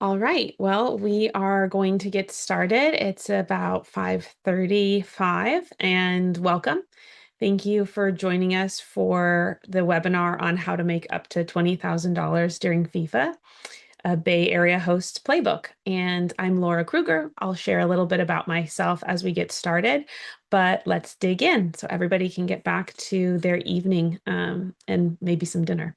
All right. Well, we are going to get started. It's about 5:35 and welcome. Thank you for joining us for the webinar on how to make up to $20,000 during FIFA, a Bay Area hosts playbook. And I'm Laura Kreuger. I'll share a little bit about myself as we get started, but let's dig in so everybody can get back to their evening and maybe some dinner.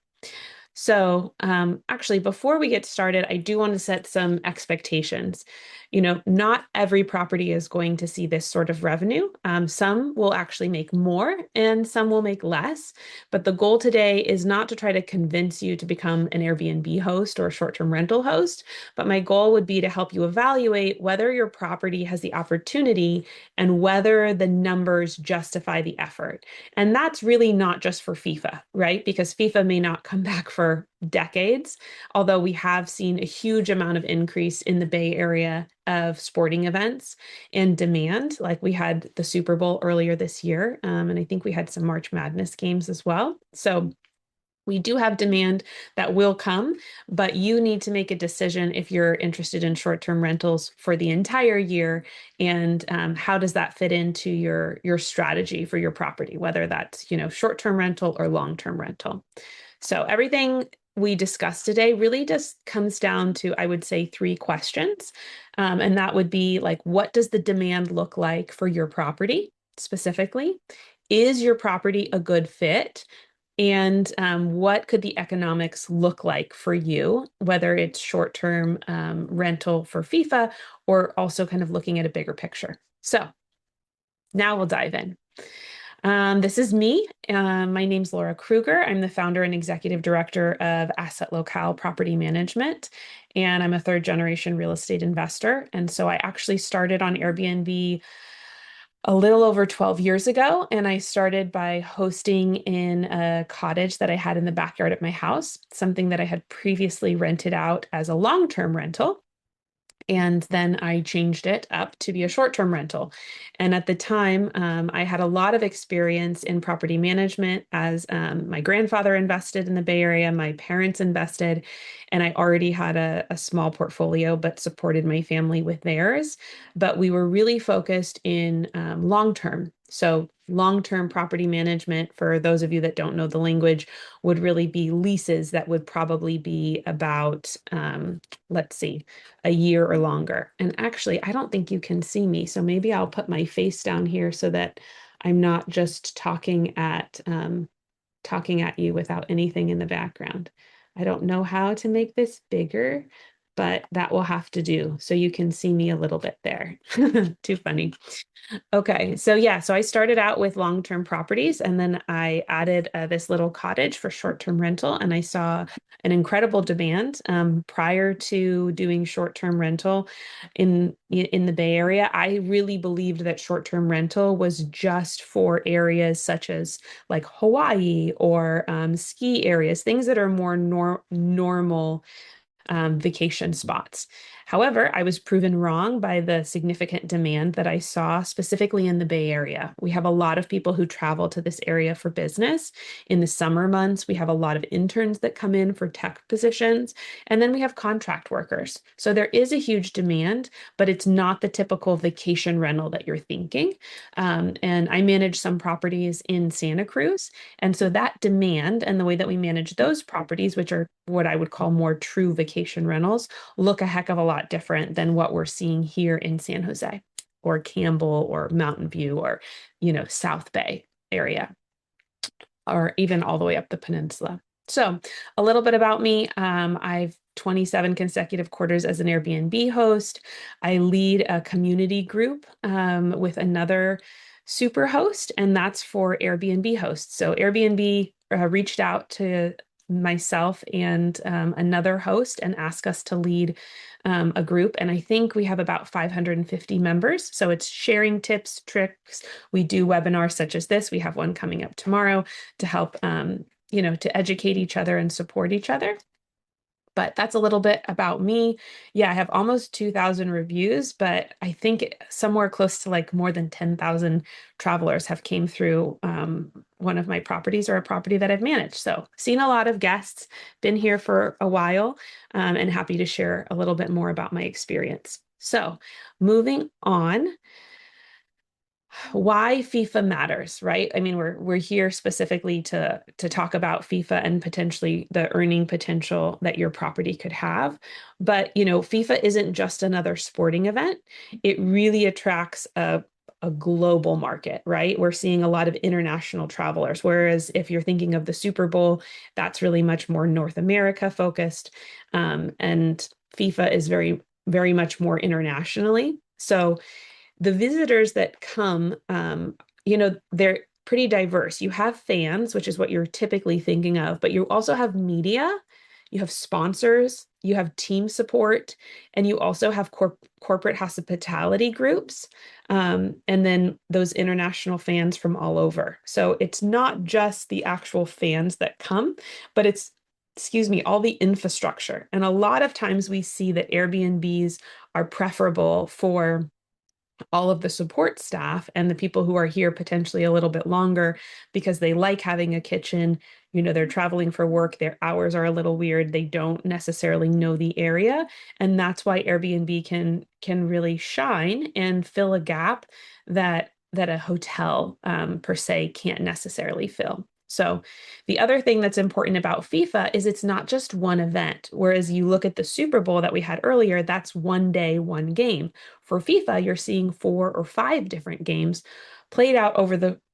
So, actually, before we get started, I do want to set some expectations. Not every property is going to see this sort of revenue. Some will actually make more and some will make less. But the goal today is not to try to convince you to become an Airbnb host or a short-term rental host, but my goal would be to help you evaluate whether your property has the opportunity and whether the numbers justify the effort. And that's really not just for FIFA, right? Because FIFA may not come back for decades, although we have seen a huge amount of increase in the Bay Area of sporting events and demand. Like we had the Super Bowl earlier this year, and I think we had some March Madness games as well. So we do have demand that will come, but you need to make a decision if you're interested in short-term rentals for the entire year, and how does that fit into your strategy for your property, whether that's short-term rental or long-term rental. So everything we discussed today really just comes down to, I would say, three questions. And that would be like, what does the demand look like for your property specifically? Is your property a good fit? And what could the economics look like for you, whether it's short-term rental for FIFA or also kind of looking at a bigger picture? So now we'll dive in. This is me. My name's Laura Kreuger. I'm the founder and executive director of Asset Locale Property Management, and I'm a third generation real estate investor. And so I actually started on Airbnb a little over 12 years ago, and I started by hosting in a cottage that I had in the backyard at my house, something that I had previously rented out as a long-term rental. And then I changed it up to be a short-term rental. And at the time, I had a lot of experience in property management as my grandfather invested in the Bay Area, my parents invested, and I already had a small portfolio, but supported my family with theirs. But we were really focused in long-term. So long-term property management, for those of you that don't know the language, would really be leases that would probably be about, let's see, a year or longer. And actually, I don't think you can see me, so maybe I'll put my face down here so that I'm not just talking at you without anything in the background. I don't know how to make this bigger, but that will have to do so you can see me a little bit there. Too funny. Okay, so yeah, so I started out with long-term properties and then I added this little cottage for short-term rental, and I saw an incredible demand prior to doing short-term rental in the Bay Area. I really believed that short-term rental was just for areas such as like Hawaii or ski areas, things that are more normal vacation spots. However, I was proven wrong by the significant demand that I saw specifically in the Bay Area. We have a lot of people who travel to this area for business. In the summer months, we have a lot of interns that come in for tech positions, and then we have contract workers. So there is a huge demand, but it's not the typical vacation rental that you're thinking. And I manage some properties in Santa Cruz. And so that demand and the way that we manage those properties, which are what I would call more true vacation rentals, look a heck of a lot different than what we're seeing here in San Jose or Campbell or Mountain View or, South Bay area, or even all the way up the peninsula. So a little bit about me. I've 27 consecutive quarters as an Airbnb host. I lead a community group with another super host, and that's for Airbnb hosts. So Airbnb reached out to myself and another host and asked us to lead a group. And I think we have about 550 members. So it's sharing tips, tricks. We do webinars such as this. We have one coming up tomorrow to help, to educate each other and support each other. But that's a little bit about me. Yeah, I have almost 2,000 reviews, but I think somewhere close to like more than 10,000 travelers have came through one of my properties or a property that I've managed. So seen a lot of guests, been here for a while, and happy to share a little bit more about my experience. So moving on, why FIFA matters, right? I mean, we're here specifically to talk about FIFA and potentially the earning potential that your property could have. But, FIFA isn't just another sporting event. It really attracts a global market, right? We're seeing a lot of international travelers. Whereas if you're thinking of the Super Bowl, that's really much more North America focused. And FIFA is very, very much more internationally. So the visitors that come, they're pretty diverse. You have fans, which is what you're typically thinking of, but you also have media, you have sponsors, you have team support, and you also have corporate hospitality groups, and then those international fans from all over. So it's not just the actual fans that come, but it's all the infrastructure. And a lot of times we see that Airbnbs are preferable for all of the support staff and the people who are here potentially a little bit longer because they like having a kitchen. They're traveling for work, their hours are a little weird, they don't necessarily know the area, and that's why Airbnb can really shine and fill a gap that a hotel per se can't necessarily fill. So the other thing that's important about FIFA is it's not just one event. Whereas you look at the Super Bowl that we had earlier, that's one day, one game. For FIFA, you're seeing 4 or 5 different games played out over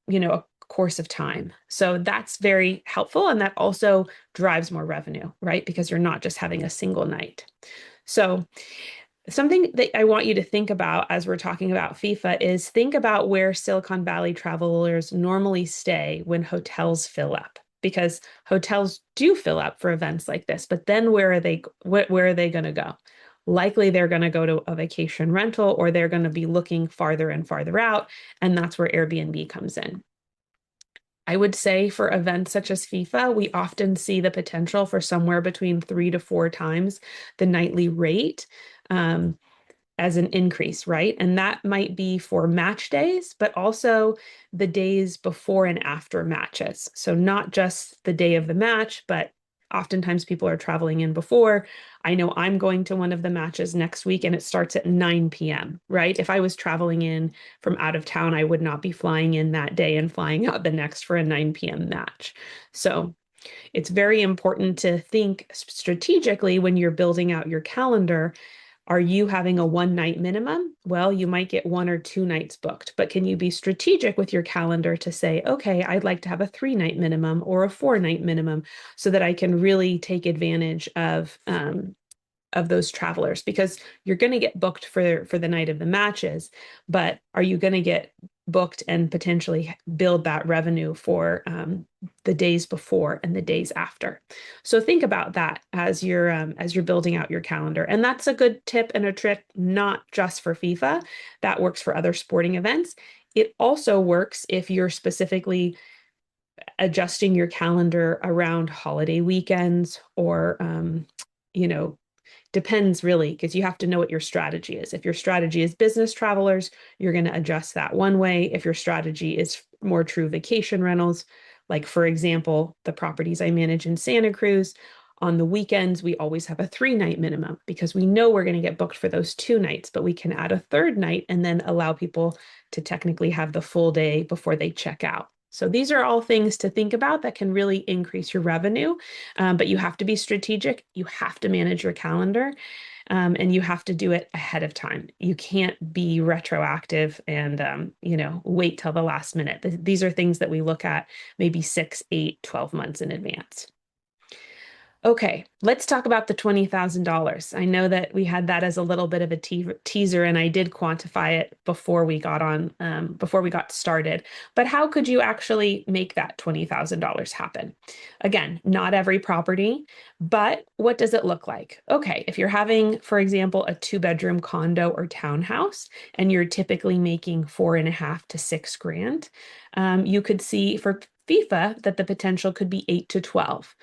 a course of time. So that's very helpful. And that also drives more revenue, right? Because you're not just having a single night. So something that I want you to think about as we're talking about FIFA is think about where Silicon Valley travelers normally stay when hotels fill up, because hotels do fill up for events like this. But then where are they going to go? Likely they're going to go to a vacation rental, or they're going to be looking farther and farther out. And that's where Airbnb comes in. I would say for events such as FIFA, we often see the potential for somewhere between 3 to 4 times the nightly rate. As an increase, right? And that might be for match days, but also the days before and after matches. So not just the day of the match, but oftentimes people are traveling in before. I know I'm going to one of the matches next week and it starts at 9 p.m., right? If I was traveling in from out of town, I would not be flying in that day and flying out the next for a 9 p.m. match. So it's very important to think strategically when you're building out your calendar. Are you having a 1 night minimum? Well, you might get 1 or 2 nights booked, but can you be strategic with your calendar to say, okay, I'd like to have a 3 night minimum or a 4 night minimum so that I can really take advantage of those travelers, because you're going to get booked for the night of the matches, but are you going to get booked and potentially build that revenue for the days before and the days after? So think about that as you're building out your calendar. And that's a good tip and a trick, not just for FIFA. That works for other sporting events. It also works if you're specifically adjusting your calendar around holiday weekends or you know depends really, because you have to know what your strategy is. If your strategy is business travelers, you're going to adjust that one way. If your strategy is more true vacation rentals, like for example, the properties I manage in Santa Cruz, on the weekends, we always have a 3 night minimum because we know we're going to get booked for those 2 nights, but we can add a third night and then allow people to technically have the full day before they check out. So these are all things to think about that can really increase your revenue, but you have to be strategic. You have to manage your calendar, and you have to do it ahead of time. You can't be retroactive and wait till the last minute. These are things that we look at maybe 6, 8, 12 months in advance. Okay, let's talk about the $20,000. I know that we had that as a little bit of a teaser, and I did quantify it before we got started. But how could you actually make that $20,000 happen? Again, not every property, but what does it look like? Okay, if you're having, for example, a 2 bedroom condo or townhouse, and you're typically making 4.5 to 6 grand, you could see for FIFA that the potential could be 8 to 12.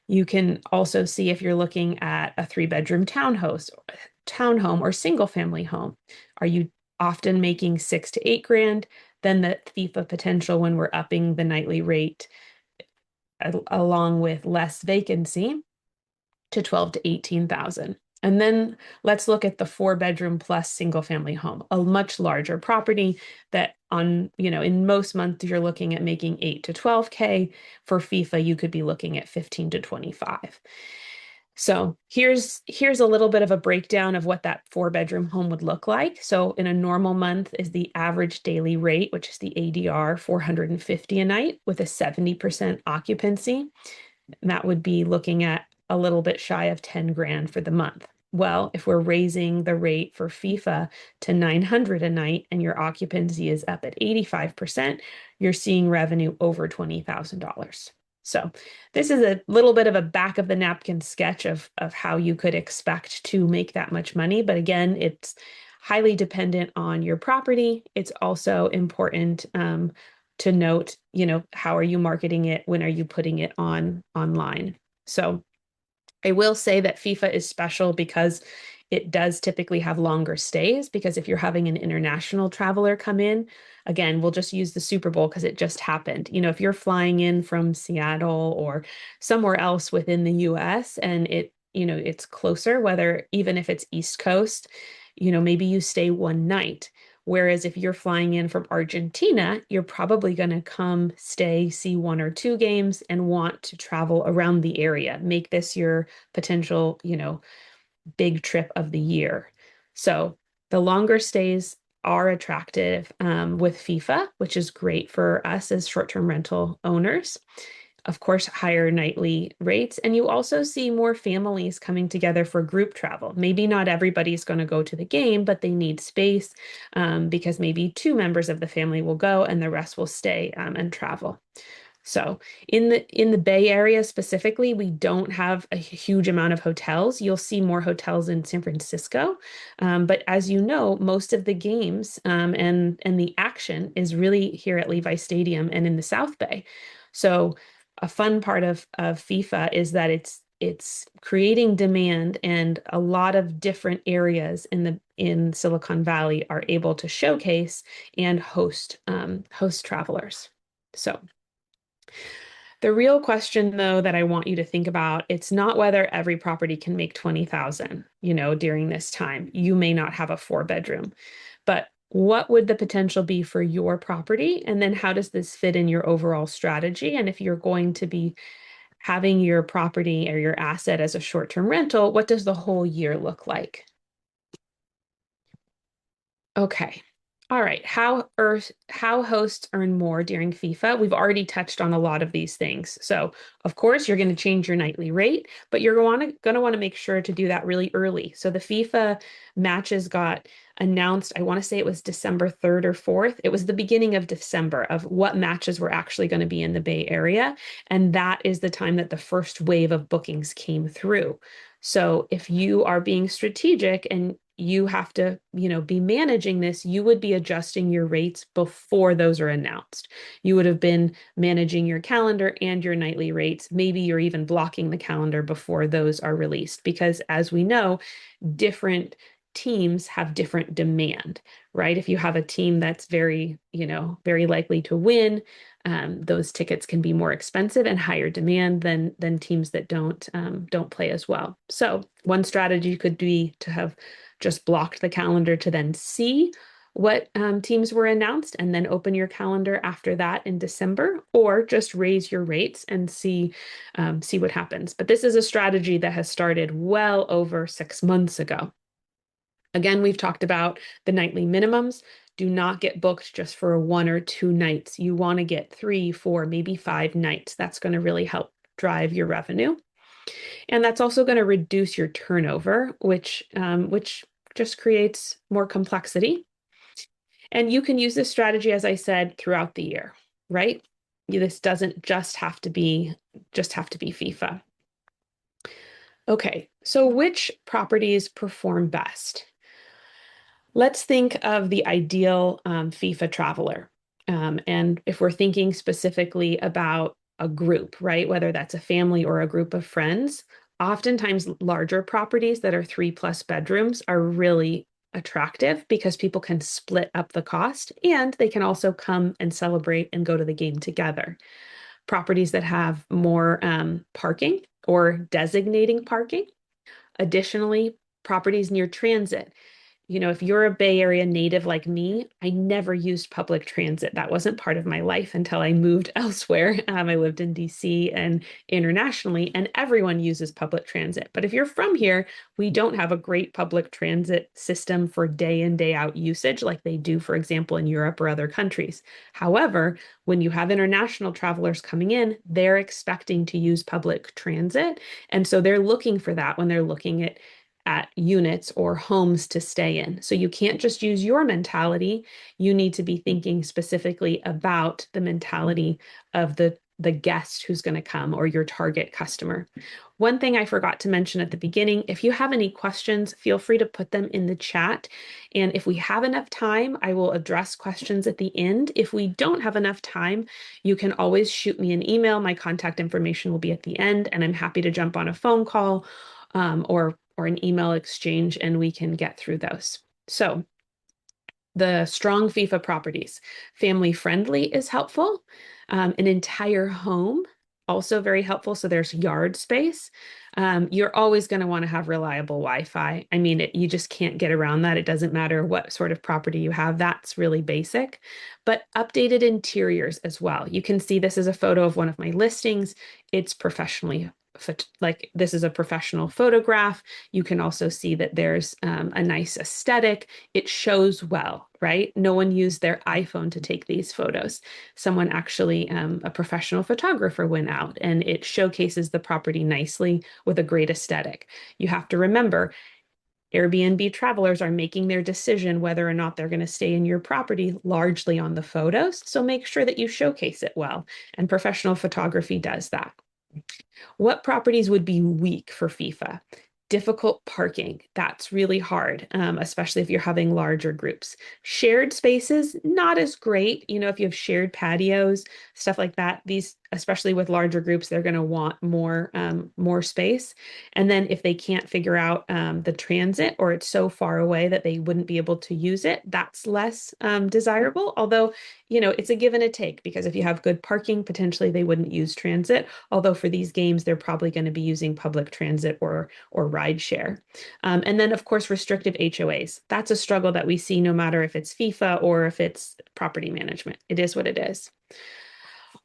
You can also see if you're looking at a 3 bedroom townhome or single family home. Are you often making 6 to 8 grand? then the FIFA potential when we're upping the nightly rate along with less vacancy to 12 to 18,000. And then let's look at the 4 bedroom plus single family home, a much larger property that in most months you're looking at making 8 to 12K. For FIFA, you could be looking at 15 to 25. So here's a little bit of a breakdown of what that 4 bedroom home would look like. So in a normal month is the average daily rate, which is the ADR, 450 a night with a 70% occupancy. And that would be looking at a little bit shy of 10 grand for the month. Well, if we're raising the rate for FIFA to 900 a night and your occupancy is up at 85%, you're seeing revenue over $20,000. So this is a little bit of a back of the napkin sketch of how you could expect to make that much money. But again, it's highly dependent on your property. It's also important to note, how are you marketing it? When are you putting it online? So I will say that FIFA is special because it does typically have longer stays, because if you're having an international traveler come in, again, we'll just use the Super Bowl because it just happened. If you're flying in from Seattle or somewhere else within the US and it's closer, whether even if it's East Coast, maybe you stay one night. Whereas if you're flying in from Argentina, you're probably going to come, stay, see 1 or 2 games, and want to travel around the area. Make this your potential, big trip of the year. So the longer stays are attractive with FIFA, which is great for us as short-term rental owners. Of course, higher nightly rates. And you also see more families coming together for group travel. Maybe not everybody's going to go to the game, but they need space because maybe 2 members of the family will go and the rest will stay and travel. So in the Bay Area specifically, we don't have a huge amount of hotels. You'll see more hotels in San Francisco. But as you know, most of the games and the action is really here at Levi Stadium and in the South Bay. So a fun part of FIFA is that it's creating demand, and a lot of different areas in Silicon Valley are able to showcase and host travelers. So the real question, though, that I want you to think about, it's not whether every property can make 20,000, during this time. You may not have a 4 bedroom, but what would the potential be for your property? And then how does this fit in your overall strategy? And if you're going to be having your property or your asset as a short-term rental, what does the whole year look like? Okay. All right. How hosts earn more during FIFA? We've already touched on a lot of these things. So, of course, you're going to change your nightly rate, but you're going to want to make sure to do that really early. So the FIFA matches got announced, I want to say it was December 3rd or 4th. It was the beginning of December of what matches were actually going to be in the Bay Area. And that is the time that the first wave of bookings came through. So if you are being strategic and you have to, be managing this, you would be adjusting your rates before those are announced. You would have been managing your calendar and your nightly rates. Maybe you're even blocking the calendar before those are released, because as we know, different teams have different demand, right? If you have a team that's very, very likely to win, those tickets can be more expensive and higher demand than teams that don't play as well. So one strategy could be to have just blocked the calendar to then see what teams were announced and then open your calendar after that in December, or just raise your rates and see what happens. But this is a strategy that has started well over 6 months ago. Again, we've talked about the nightly minimums. Do not get booked just for 1 or 2 nights. You want to get 3, 4, maybe 5 nights. That's going to really help drive your revenue. And that's also going to reduce your turnover, which just creates more complexity. And you can use this strategy, as I said, throughout the year, right? This doesn't just have to be FIFA. Okay, so which properties perform best? Let's think of the ideal FIFA traveler. And if we're thinking specifically about a group, right, whether that's a family or a group of friends, oftentimes larger properties that are 3+ bedrooms are really attractive because people can split up the cost and they can also come and celebrate and go to the game together. Properties that have more parking or designating parking. Additionally, properties near transit. If you're a Bay Area native like me, I never used public transit. That wasn't part of my life until I moved elsewhere. I lived in DC and internationally, and everyone uses public transit. But if you're from here, we don't have a great public transit system for day in, day out usage like they do, for example, in Europe or other countries. However, when you have international travelers coming in, they're expecting to use public transit. And so they're looking for that when they're looking at units or homes to stay in. So you can't just use your mentality. You need to be thinking specifically about the mentality of the guest who's going to come or your target customer. One thing I forgot to mention at the beginning, if you have any questions, feel free to put them in the chat. And if we have enough time, I will address questions at the end. If we don't have enough time, you can always shoot me an email. My contact information will be at the end, and I'm happy to jump on a phone call or an email exchange, and we can get through those. So the strong FIFA properties. Family friendly is helpful. An entire home, also very helpful. So there's yard space. You're always going to want to have reliable Wi-Fi. I mean, you just can't get around that. It doesn't matter what sort of property you have. That's really basic. But updated interiors as well. You can see this is a photo of one of my listings. It's professionally like this is a professional photograph. You can also see that there's a nice aesthetic. It shows well, right? No one used their iPhone to take these photos. Someone actually, a professional photographer went out, and it showcases the property nicely with a great aesthetic. You have to remember, Airbnb travelers are making their decision whether or not they're going to stay in your property largely on the photos. So make sure that you showcase it well. And professional photography does that. What properties would be weak for FIFA? Difficult parking. That's really hard, especially if you're having larger groups. Shared spaces, not as great. If you have shared patios, stuff like that, these, especially with larger groups, they're going to want more space. And then if they can't figure out the transit, or it's so far away that they wouldn't be able to use it, that's less desirable. Although, it's a give and a take, because if you have good parking, potentially they wouldn't use transit. Although for these games, they're probably going to be using public transit or ride share. And then, of course, restrictive HOAs. That's a struggle that we see no matter if it's FIFA or if it's property management. It is what it is.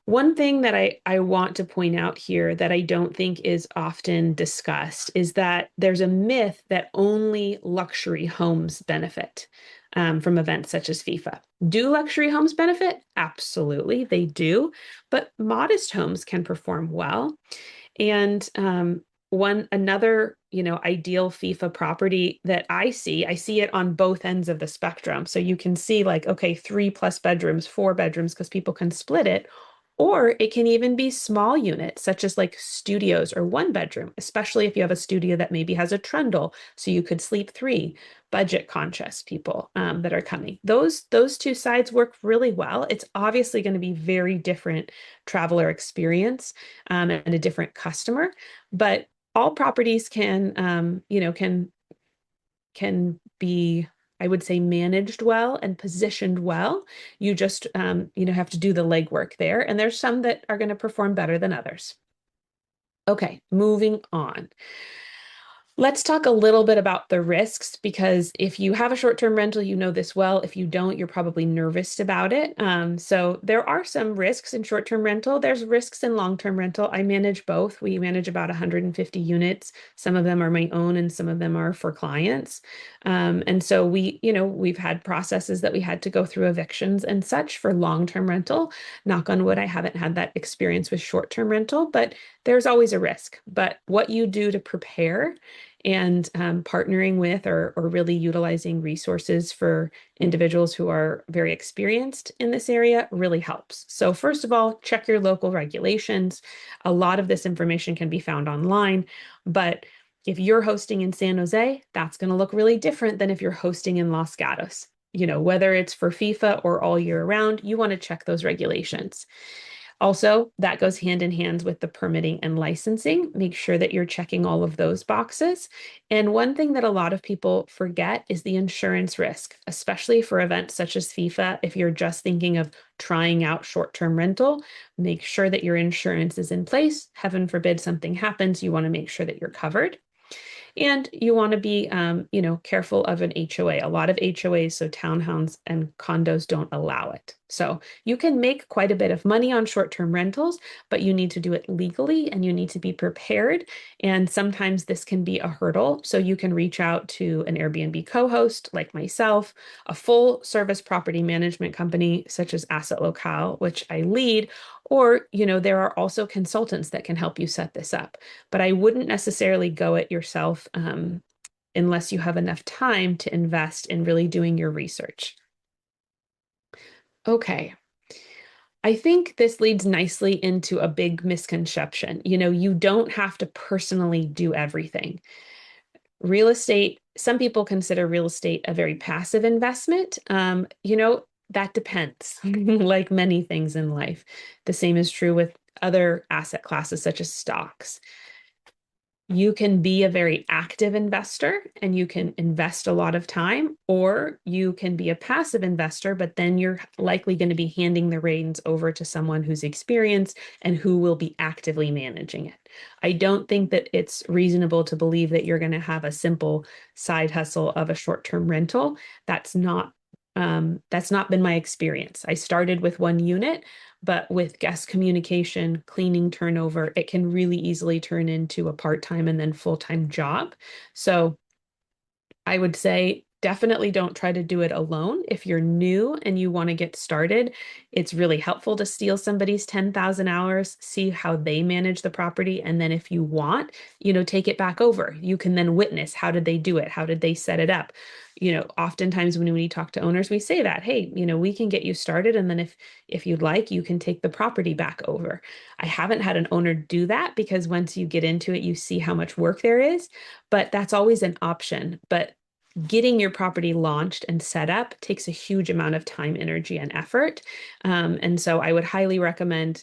One thing that I want to point out here that I don't think is often discussed is that there's a myth that only luxury homes benefit from events such as FIFA. Do luxury homes benefit? Absolutely, they do. But modest homes can perform well. And another, ideal FIFA property that I see it on both ends of the spectrum. So you can see like, okay, 3+ bedrooms, 4 bedrooms, because people can split it. Or it can even be small units, such as like studios or 1 bedroom, especially if you have a studio that maybe has a trundle, so you could sleep 3. Budget conscious people that are coming. Those two sides work really well. It's obviously going to be very different traveler experience and a different customer, but all properties can be, I would say, managed well and positioned well. You just have to do the legwork there, and there's some that are going to perform better than others. Okay, moving on. Let's talk a little bit about the risks, because if you have a short-term rental, you know this well. If you don't, you're probably nervous about it. So there are some risks in short-term rental. There's risks in long-term rental. I manage both. We manage about 150 units. Some of them are my own and some of them are for clients. And so we've had processes that we had to go through, evictions and such, for long-term rental. Knock on wood, I haven't had that experience with short-term rental, but there's always a risk. But what you do to prepare and partnering with or really utilizing resources for individuals who are very experienced in this area really helps. So first of all, check your local regulations. A lot of this information can be found online, but if you're hosting in San Jose, that's going to look really different than if you're hosting in Los Gatos. Whether it's for FIFA or all year round, you want to check those regulations. Also, that goes hand in hand with the permitting and licensing. Make sure that you're checking all of those boxes. And one thing that a lot of people forget is the insurance risk, especially for events such as FIFA. If you're just thinking of trying out short-term rental, make sure that your insurance is in place. Heaven forbid something happens, you want to make sure that you're covered. And you want to be, careful of an HOA. A lot of HOAs, so townhomes and condos, don't allow it. So you can make quite a bit of money on short-term rentals, but you need to do it legally and you need to be prepared. And sometimes this can be a hurdle. So you can reach out to an Airbnb co-host like myself, a full service property management company such as Asset Locale, which I lead, or, there are also consultants that can help you set this up. But I wouldn't necessarily go it yourself unless you have enough time to invest in really doing your research. Okay. I think this leads nicely into a big misconception. You don't have to personally do everything. Real estate, some people consider real estate a very passive investment. That depends, like many things in life. The same is true with other asset classes, such as stocks. You can be a very active investor and you can invest a lot of time, or you can be a passive investor, but then you're likely going to be handing the reins over to someone who's experienced and who will be actively managing it. I don't think that it's reasonable to believe that you're going to have a simple side hustle of a short-term rental. That's not been my experience. I started with one unit, but with guest communication, cleaning turnover, it can really easily turn into a part-time and then full-time job. So I would say definitely don't try to do it alone. If you're new and you want to get started, it's really helpful to steal somebody's 10,000 hours, see how they manage the property. And then if you want, take it back over. You can then witness, how did they do it? How did they set it up? Oftentimes when we talk to owners, we say that, hey, we can get you started. And then if you'd like, you can take the property back over. I haven't had an owner do that because once you get into it, you see how much work there is, but that's always an option. But getting your property launched and set up takes a huge amount of time, energy, and effort. And so I would highly recommend,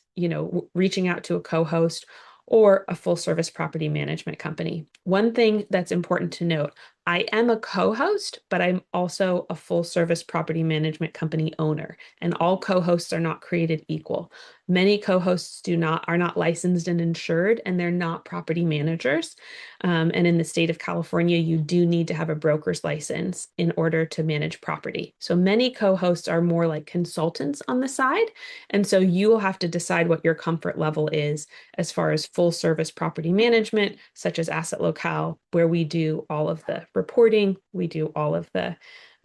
reaching out to a co-host or a full service property management company. One thing that's important to note, I am a co-host, but I'm also a full service property management company owner, and all co-hosts are not created equal. Many co-hosts are not licensed and insured, and they're not property managers. And in the state of California, you do need to have a broker's license in order to manage property. So many co-hosts are more like consultants on the side. And so you will have to decide what your comfort level is as far as full service property management, such as Asset Locale, where we do all of the reporting, we do all of the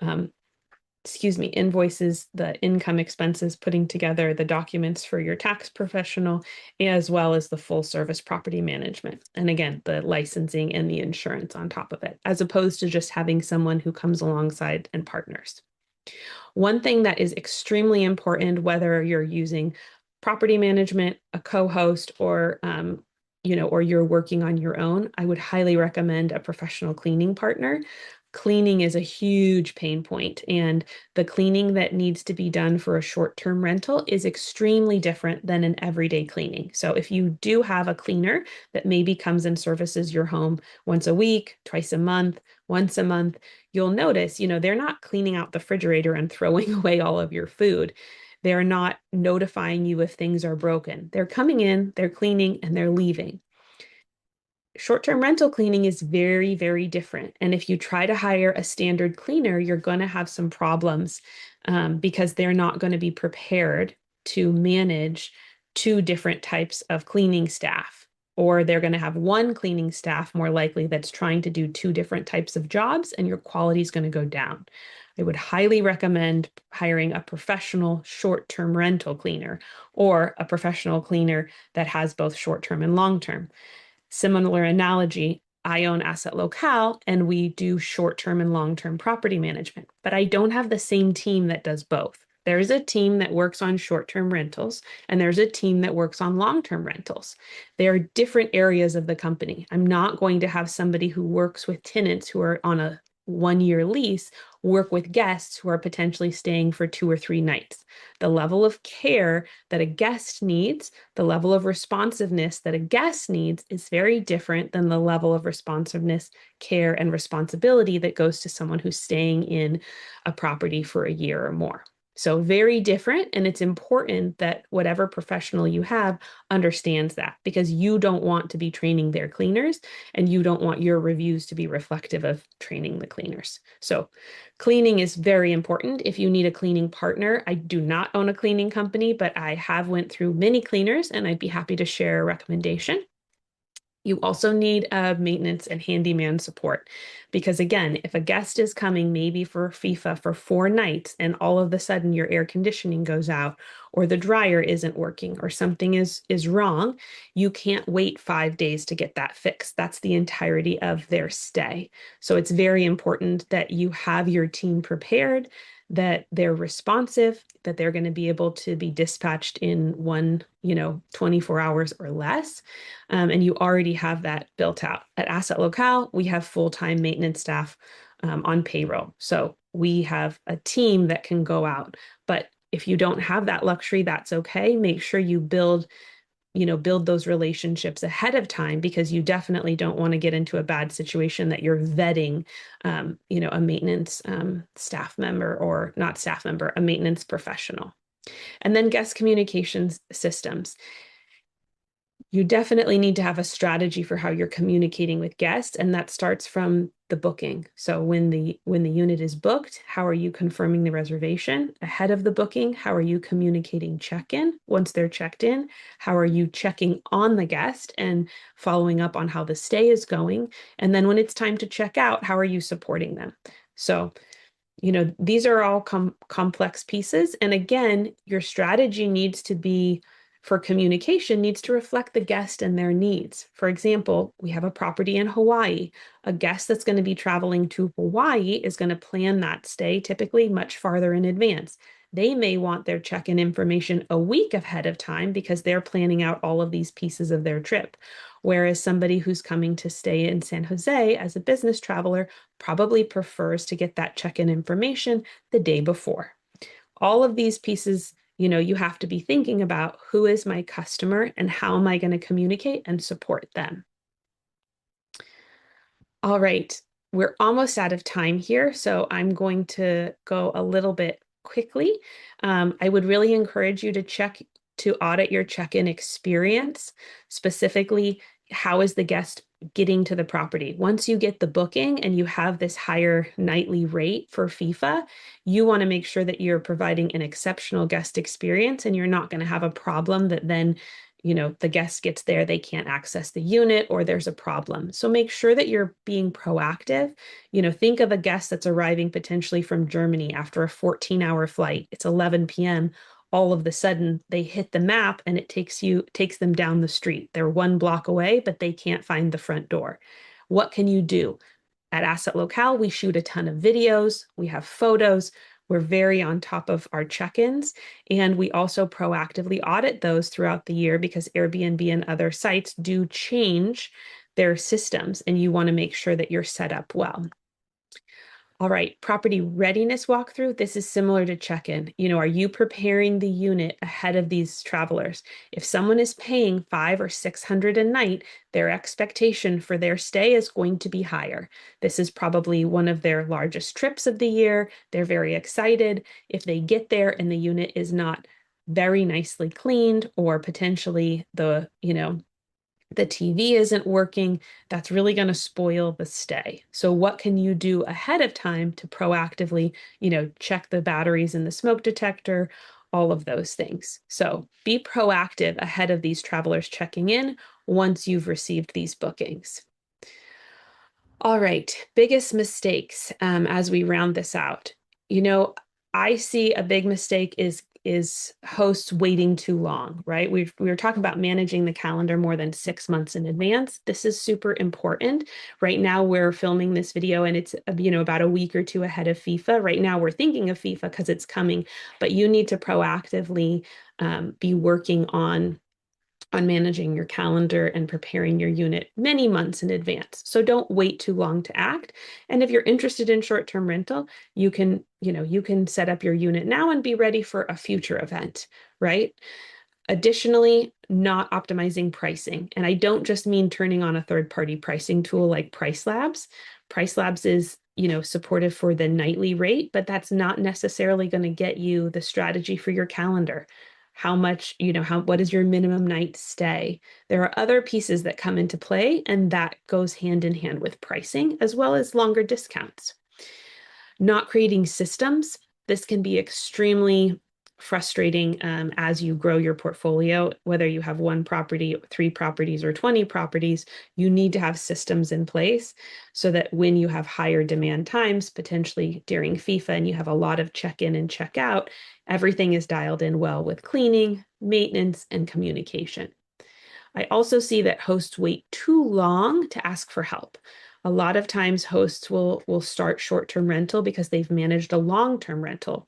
um, invoices, the income expenses, putting together the documents for your tax professional, as well as the full service property management. And again, the licensing and the insurance on top of it, as opposed to just having someone who comes alongside and partners. One thing that is extremely important, whether you're using property management, a co-host, or you're working on your own, I would highly recommend a professional cleaning partner. Cleaning is a huge pain point, and the cleaning that needs to be done for a short-term rental is extremely different than an everyday cleaning. So if you do have a cleaner that maybe comes and services your home once a week, twice a month, once a month, you'll notice, they're not cleaning out the refrigerator and throwing away all of your food. They're not notifying you if things are broken. They're coming in, they're cleaning, and they're leaving. Short-term rental cleaning is very, very different. And if you try to hire a standard cleaner, you're going to have some problems because they're not going to be prepared to manage two different types of cleaning staff. Or they're going to have one cleaning staff more likely that's trying to do two different types of jobs, and your quality is going to go down. I would highly recommend hiring a professional short-term rental cleaner or a professional cleaner that has both short-term and long-term. Similar analogy, I own Asset Locale and we do short-term and long-term property management, but I don't have the same team that does both. There's a team that works on short-term rentals and there's a team that works on long-term rentals. They are different areas of the company. I'm not going to have somebody who works with tenants who are on a 1 year lease work with guests who are potentially staying for 2 or 3 nights. The level of care that a guest needs, the level of responsiveness that a guest needs is very different than the level of responsiveness, care, and responsibility that goes to someone who's staying in a property for a year or more. So very different. And it's important that whatever professional you have understands that, because you don't want to be training their cleaners and you don't want your reviews to be reflective of training the cleaners. So cleaning is very important. If you need a cleaning partner, I do not own a cleaning company, but I have went through many cleaners and I'd be happy to share a recommendation. You also need a maintenance and handyman support because, again, if a guest is coming maybe for FIFA for 4 nights and all of a sudden your air conditioning goes out or the dryer isn't working or something is wrong, you can't wait 5 days to get that fixed. That's the entirety of their stay. So it's very important that you have your team prepared, that they're responsive, that they're going to be able to be dispatched in 24 hours or less. And you already have that built out. At Asset Locale, we have full-time maintenance staff on payroll. So we have a team that can go out. But if you don't have that luxury, that's okay. Make sure you build those relationships ahead of time, because you definitely don't want to get into a bad situation that you're vetting, a maintenance staff member, or not staff member, a maintenance professional. And then guest communications systems. You definitely need to have a strategy for how you're communicating with guests, and that starts from the booking. So when the unit is booked, how are you confirming the reservation ahead of the booking? How are you communicating check-in once they're checked in? How are you checking on the guest and following up on how the stay is going? And then when it's time to check out, how are you supporting them? So these are all complex pieces. And again, your strategy needs to be, for communication, needs to reflect the guest and their needs. For example, we have a property in Hawaii. A guest that's going to be traveling to Hawaii is going to plan that stay typically much farther in advance. They may want their check-in information a week ahead of time because they're planning out all of these pieces of their trip. Whereas somebody who's coming to stay in San Jose as a business traveler probably prefers to get that check-in information the day before. All of these pieces, you have to be thinking about: who is my customer and how am I going to communicate and support them? All right, we're almost out of time here, so I'm going to go a little bit quickly. I would really encourage you to audit your check-in experience, specifically how is the guest getting to the property. Once you get the booking and you have this higher nightly rate for FIFA, you want to make sure that you're providing an exceptional guest experience and you're not going to have a problem that then the guest gets there, they can't access the unit, or there's a problem. So make sure that you're being proactive. Think of a guest that's arriving potentially from Germany after a 14-hour flight. It's 11 p.m. All of the sudden they hit the map and it takes them down the street. They're 1 block away, but they can't find the front door. What can you do? At Asset Locale, we shoot a ton of videos, we have photos, we're very on top of our check-ins, and we also proactively audit those throughout the year because Airbnb and other sites do change their systems, and you want to make sure that you're set up well. All right, property readiness walkthrough. This is similar to check-in. Are you preparing the unit ahead of these travelers? If someone is paying $500 or $600 a night, their expectation for their stay is going to be higher. This is probably one of their largest trips of the year. They're very excited. If they get there and the unit is not very nicely cleaned, or potentially the TV isn't working, that's really going to spoil the stay. So what can you do ahead of time to proactively, check the batteries in the smoke detector, all of those things. So be proactive ahead of these travelers checking in once you've received these bookings. All right, biggest mistakes as we round this out. I see a big mistake is hosts waiting too long, right? We were talking about managing the calendar more than 6 months in advance. This is super important. Right now we're filming this video and it's about a week or two ahead of FIFA. Right now we're thinking of FIFA because it's coming, but you need to proactively be working on on managing your calendar and preparing your unit many months in advance. So don't wait too long to act. And if you're interested in short-term rental, you can set up your unit now and be ready for a future event, right? Additionally, not optimizing pricing. And I don't just mean turning on a third-party pricing tool like Price Labs. Price Labs is, supportive for the nightly rate, but that's not necessarily going to get you the strategy for your calendar. How much, what is your minimum night stay? There are other pieces that come into play, and that goes hand in hand with pricing as well as longer discounts. Not creating systems. This can be extremely frustrating as you grow your portfolio, whether you have one property, 3 properties, or 20 properties. You need to have systems in place so that when you have higher demand times, potentially during FIFA, and you have a lot of check in and check out, everything is dialed in well with cleaning, maintenance, and communication. I also see that hosts wait too long to ask for help. A lot of times hosts will start short-term rental because they've managed a long-term rental.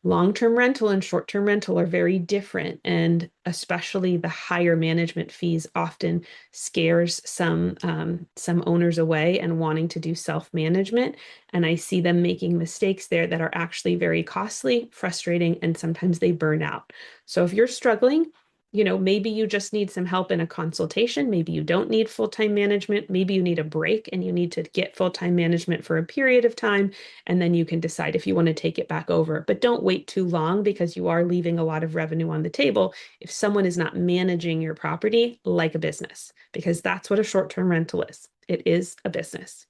Long-term rental and short-term rental are very different, and especially the higher management fees often scares some owners away and wanting to do self-management. And I see them making mistakes there that are actually very costly, frustrating, and sometimes they burn out. So if you're struggling, maybe you just need some help in a consultation. Maybe you don't need full-time management. Maybe you need a break and you need to get full-time management for a period of time, and then you can decide if you want to take it back over. But don't wait too long, because you are leaving a lot of revenue on the table if someone is not managing your property like a business, because that's what a short-term rental is. It is a business.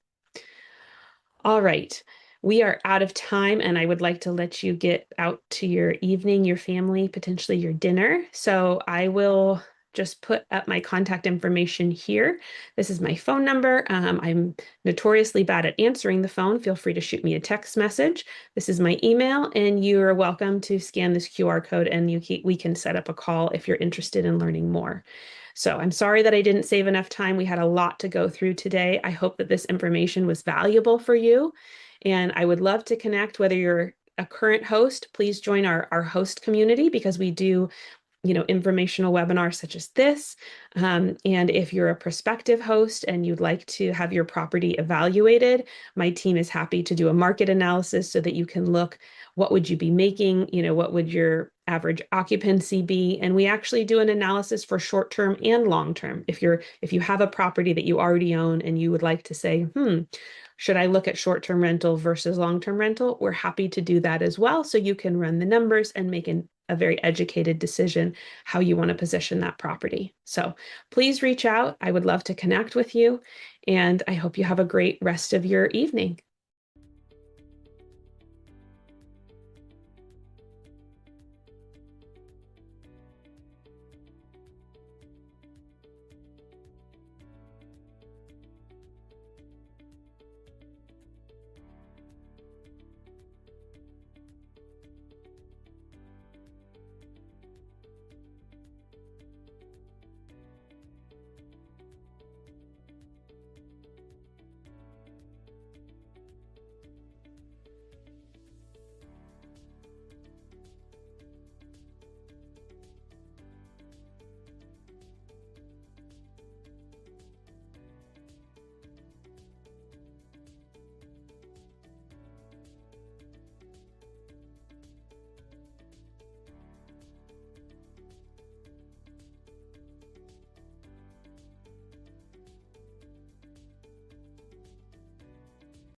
All right. We are out of time, and I would like to let you get out to your evening, your family, potentially your dinner. So I will just put up my contact information here. This is my phone number. I'm notoriously bad at answering the phone. Feel free to shoot me a text message. This is my email, and you are welcome to scan this QR code, and we can set up a call if you're interested in learning more. So I'm sorry that I didn't save enough time. We had a lot to go through today. I hope that this information was valuable for you. And I would love to connect. Whether you're a current host, please join our host community, because we do informational webinars such as this. And if you're a prospective host and you'd like to have your property evaluated, my team is happy to do a market analysis so that you can look, what would you be making? What would your average occupancy be? And we actually do an analysis for short-term and long-term. If you have a property that you already own and you would like to say, should I look at short-term rental versus long-term rental? We're happy to do that as well. So you can run the numbers and make a very educated decision how you want to position that property. So please reach out. I would love to connect with you, and I hope you have a great rest of your evening.